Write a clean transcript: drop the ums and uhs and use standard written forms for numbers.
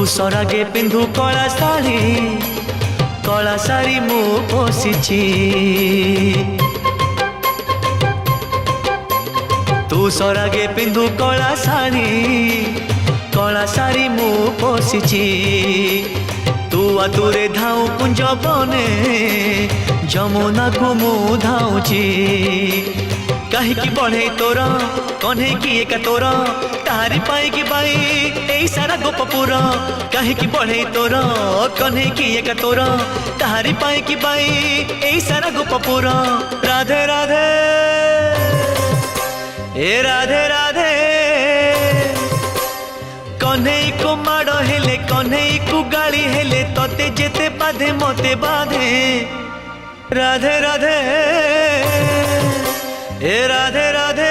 सरागे पिंधु कला साड़ी मु पोषिची तू सरागे पिंधु कला साड़ी मु पोषिची तू आतुरे धाऊ कुंज बने जमुना को मु धाऊची कहीं बढ़े तोर कन्हे की एक तोर तारी पाई की बाई ए सारा गोपपुर कहीं बढ़े तोर कन्हे की एक तोर तारी पाई की बाई ए सारा गोपपुर राधे राधे ए राधे राधे कन्हे को माड़ हेले कन्हे को गाली हेले तोते जेते बाधे मते बाधे राधे राधे ए राधे राधे